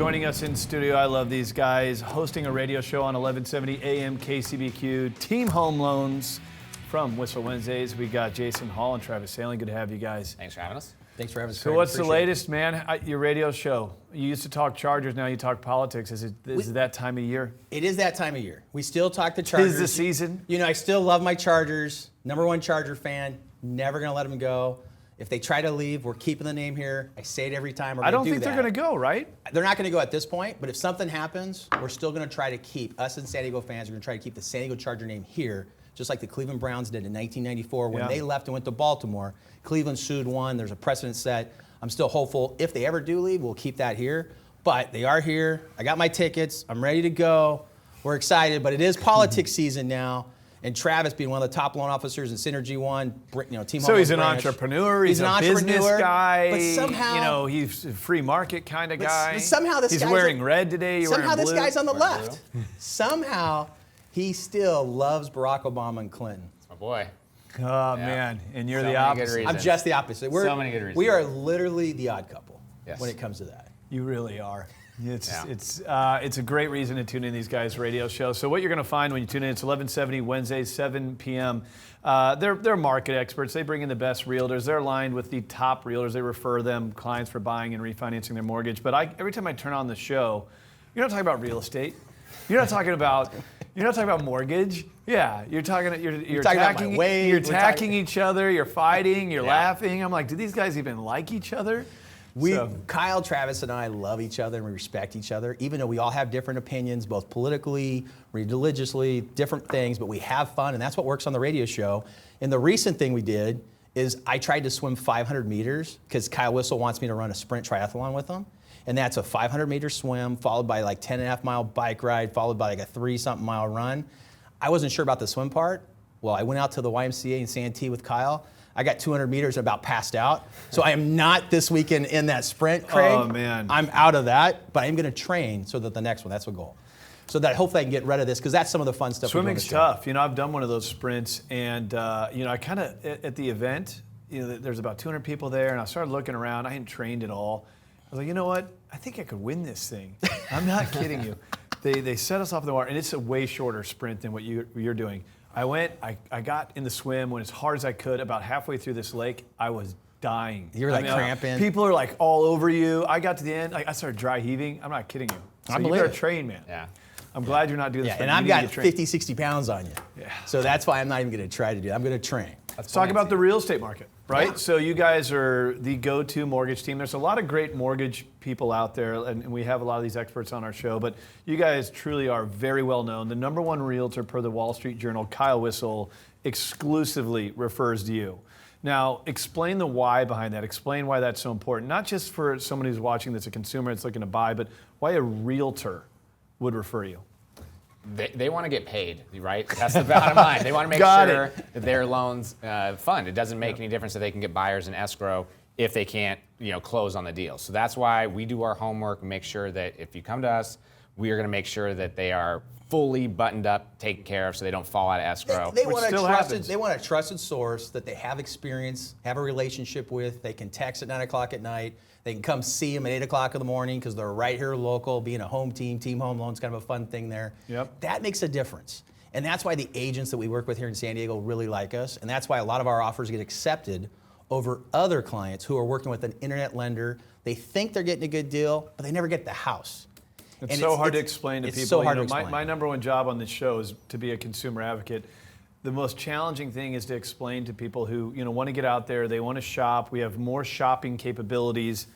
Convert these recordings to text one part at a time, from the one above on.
Joining us in studio, I love these guys, hosting a radio show on 1170 AM KCBQ, Team Home Loans from Whistle Wednesdays. We got Jason Hall and Travis Sailing. Good to have you guys. Thanks for having us. Thanks for having us. So what's the latest, man? Your radio show. You used to talk Chargers, now you talk politics. Is it that time of year? It is that time of year. We still talk the Chargers. 'Tis the season. You know, I still love my Chargers. #1 Charger fan. Never going to let them go. If they try to leave, we're keeping the name here. I say it every time. I don't think they're going to go, right? They're not going to go at this point, but if something happens, we're still going to try to keep, us and San Diego fans, we're going to try to keep the San Diego Charger name here, just like the Cleveland Browns did in 1994 when they left and went to Baltimore. Cleveland sued one. There's a precedent set. I'm still hopeful. If they ever do leave, we'll keep that here. But they are here. I got my tickets. I'm ready to go. We're excited, but it is politics season now. And Travis, being one of the top loan officers in Synergy One, Team So Home he's an branch. entrepreneur. He's a business guy. But somehow, he's a free market kind of guy. But somehow he's wearing red today. Somehow this blue. guy's on the left. Somehow he still loves Barack Obama and Clinton. That's my boy. Oh man, and you're the opposite. I'm just the opposite. So many good reasons. We are literally the odd couple Yes. when it comes to that. You really are. It's a great reason to tune in these guys' radio show. So what you're going to find when you tune in, it's 1170 Wednesdays, 7 p.m. They're market experts. They bring in the best realtors. They're aligned with the top realtors. They refer them clients for buying and refinancing their mortgage. But every time I turn on the show, you're not talking about real estate. You're not talking about mortgage. Yeah, you're attacking each other. You're fighting. You're laughing. I'm like, do these guys even like each other? Kyle, Travis, and I love each other and we respect each other, even though we all have different opinions, both politically, religiously, different things, but we have fun, and that's what works on the radio show. And the recent thing we did is I tried to swim 500 meters because Kyle Whistle wants me to run a sprint triathlon with him. And that's a 500-meter swim, followed by like 10.5-mile bike ride, followed by like a 3-something-mile run. I wasn't sure about the swim part. Well, I went out to the YMCA in Santee with Kyle. I got 200 meters and about passed out. So I am not this weekend in that sprint, Craig. Oh, man. I'm out of that, but I'm going to train so that the next one, that's the goal. So that hopefully I can get rid of this, because that's some of the fun stuff. Swimming's tough. You know, I've done one of those sprints, and, I kind of, at the event, there's about 200 people there, and I started looking around. I hadn't trained at all. I was like, you know what? I think I could win this thing. I'm not kidding you. They set us off the water, and it's a way shorter sprint than what you're doing. I went, I got in the swim, went as hard as I could. About halfway through this lake, I was dying. You were cramping. People are like all over you. I got to the end, I started dry heaving. I'm not kidding you. So you better train, man. Yeah. I'm glad you're not doing this. Yeah, and I've got 50, 60 pounds on you. Yeah. So that's why I'm not even going to try to do it. I'm going to train. Let's talk about the real estate market, right? Yeah. So you guys are the go-to mortgage team. There's a lot of great mortgage people out there, and we have a lot of these experts on our show, but you guys truly are very well known. The #1 realtor per the Wall Street Journal, Kyle Whistle, exclusively refers to you. Now, explain the why behind that. Explain why that's so important, not just for someone who's watching that's a consumer that's looking to buy, but why a realtor would refer you. They want to get paid, right? That's the bottom line. They want to make sure that their loans fund. It doesn't make any difference that they can get buyers in escrow if they can't, close on the deal. So that's why we do our homework and make sure that if you come to us, we are going to make sure that they are fully buttoned up, taken care of, so they don't fall out of escrow. They want a trusted source that they have experience, have a relationship with. They can text at 9 o'clock at night. They can come see them at 8 o'clock in the morning because they're right here local. Being a home team, Team Home Loans, kind of a fun thing there. Yep. That makes a difference. And that's why the agents that we work with here in San Diego really like us. And that's why a lot of our offers get accepted over other clients who are working with an internet lender. They think they're getting a good deal, but they never get the house. It's so hard to explain to people. It's so hard to explain. My #1 job on this show is to be a consumer advocate. The most challenging thing is to explain to people who want to get out there, they want to shop. We have more shopping capabilities,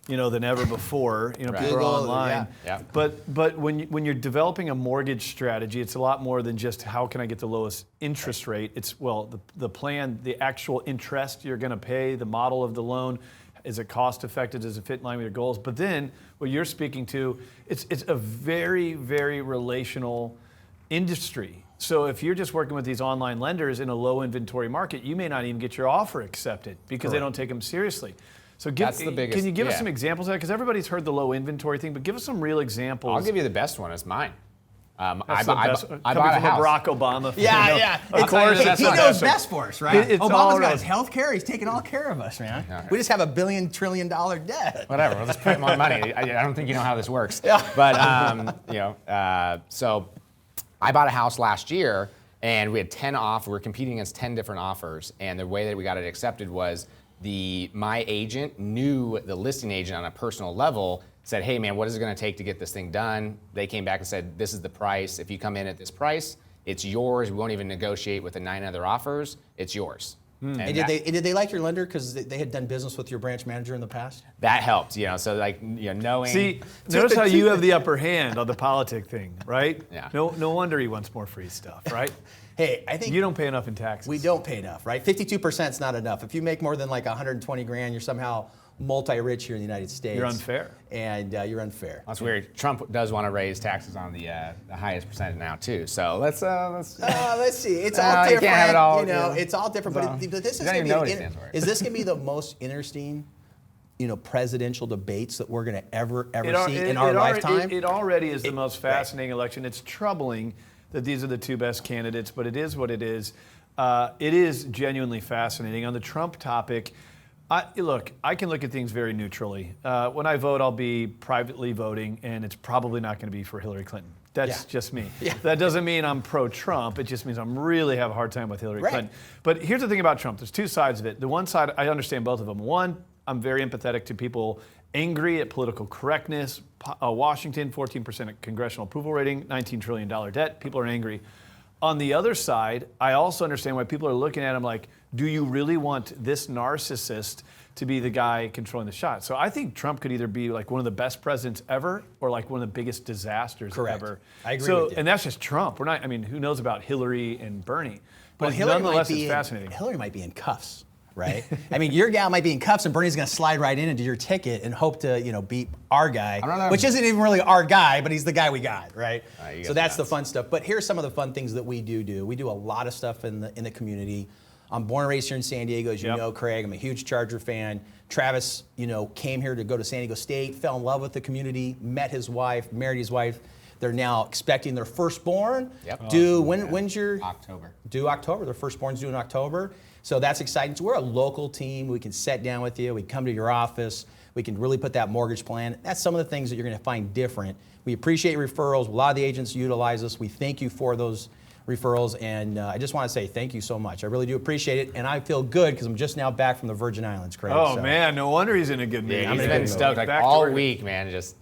than ever before. People are online. Yeah. But when you're developing a mortgage strategy, it's a lot more than just how can I get the lowest interest rate. It's the plan, the actual interest you're going to pay, the model of the loan. Is it cost effective? Does it fit in line with your goals? But then what you're speaking to, it's a very, very relational industry. So if you're just working with these online lenders in a low inventory market, you may not even get your offer accepted because they don't take them seriously. So That's the biggest, can you give us some examples of that? Because everybody's heard the low inventory thing, but give us some real examples. I'll give you the best one. It's mine. That's the best. I Coming bought a from house. Barack Obama. Yeah, yeah. Of course, that's he not knows best. best for us, right? It's all Obama's got his relative. health care. He's taking all care of us, man. We just have $1 billion trillion debt. Whatever. We'll just print more money. I don't think you know how this works. Yeah. But so I bought a house last year, and we had 10 offers. We were competing against 10 different offers, and the way that we got it accepted was my agent knew the listing agent on a personal level. Said, hey man, what is it going to take to get this thing done? They came back and said, this is the price. If you come in at this price, it's yours. We won't even negotiate with the 9 other offers. It's yours. And And did they like your lender because they had done business with your branch manager in the past? that helped, So knowing. See, notice how you have the upper hand on the politic thing, right? Yeah. No wonder he wants more free stuff, right? Hey, I think You don't pay enough in taxes. we don't pay enough, right? 52% is not enough. If you make more than like 120 grand, you're somehow multi-rich here in the United States. You're unfair. And you're unfair. That's weird. Trump does want to raise taxes on the highest percentage now too. So let's Let's see. It's No, all you different. can't have it all, It's all different. But this is You don't going even to know what be it stands for. is this going to be the most interesting, presidential debates that we're going to ever see in our lifetime? It already is the most fascinating election. It's troubling that these are the two best candidates, but it is what it is. It is genuinely fascinating. On the Trump topic, look, I can look at things very neutrally. When I vote, I'll be privately voting, and it's probably not going to be for Hillary Clinton. That's just me. Yeah. That doesn't mean I'm pro-Trump. It just means I'm really have a hard time with Hillary Right. Clinton. But here's the thing about Trump. There's two sides of it. The one side, I understand both of them. One, I'm very empathetic to people angry at political correctness. Washington, 14% congressional approval rating, $19 trillion debt. People are angry. On the other side, I also understand why people are looking at him like, do you really want this narcissist to be the guy controlling the shot? So I think Trump could either be like one of the best presidents ever or like one of the biggest disasters Correct. ever. I agree with you. And that's just Trump. Who knows about Hillary and Bernie? But Hillary nonetheless, might be it's fascinating. Hillary might be in cuffs, right? I mean, your gal might be in cuffs, and Bernie's going to slide right in into your ticket and hope to, beat our guy, don't know. which isn't even really our guy, but he's the guy we got, right? You So guys that's are the nuts. fun stuff. But here's some of the fun things that we do. We do a lot of stuff in the community. I'm born and raised here in San Diego, as you Yep. know, Craig. I'm a huge Charger fan. Travis, came here to go to San Diego State, fell in love with the community, met his wife, married his wife. They're now expecting their firstborn. Yep. Due when's your October. Due October. Their firstborn's due in October. So that's exciting. So we're a local team. We can sit down with you. We come to your office. We can really put that mortgage plan. That's some of the things that you're going to find different. We appreciate referrals. A lot of the agents utilize us. We thank you for those referrals. And I just want to say thank you so much. I really do appreciate it. And I feel good because I'm just now back from the Virgin Islands, Craig. Oh, So man, no wonder he's in a good mood. Yeah, I'm he's in a been good stoked like Back to all work. week, man. Just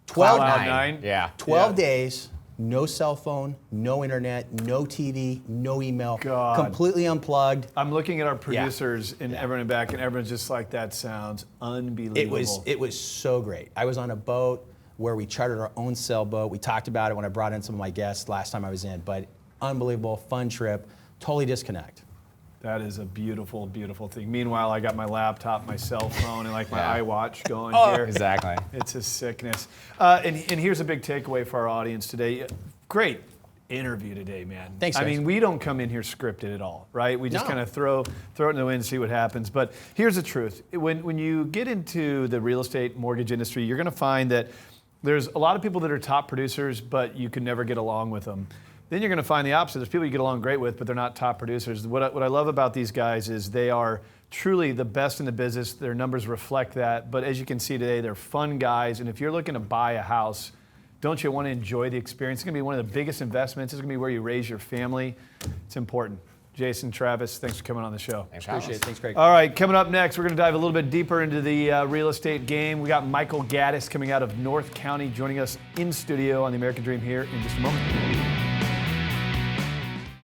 12 cloud nine. Yeah. 12 days, no cell phone, no internet, no TV, no email, God. completely unplugged. I'm looking at our producers and everyone in back, and everyone's just like, that sounds unbelievable. It was so great. I was on a boat where we chartered our own sailboat. We talked about it when I brought in some of my guests last time I was in, but unbelievable, fun trip, totally disconnect. That is a beautiful, beautiful thing. Meanwhile, I got my laptop, my cell phone, and like my Yeah. iWatch going Oh. here. Exactly. It's a sickness. And here's a big takeaway for our audience today. Great interview today, man. Thanks, I guys. mean, we don't come in here scripted at all, right? We just No. kind of throw it in the wind and see what happens. But here's the truth. When you get into the real estate mortgage industry, you're going to find that there's a lot of people that are top producers, but you can never get along with them. Then you're going to find the opposite. There's people you get along great with, but they're not top producers. What I love about these guys is they are truly the best in the business. Their numbers reflect that. But as you can see today, they're fun guys. And if you're looking to buy a house, don't you want to enjoy the experience? It's going to be one of the biggest investments. It's going to be where you raise your family. It's important. Jason, Travis, thanks for coming on the show. Thanks for having Appreciate it. us. Thanks, Craig. All right, coming up next, we're going to dive a little bit deeper into the real estate game. We got Michael Gaddis coming out of North County joining us in studio on the American Dream here in just a moment.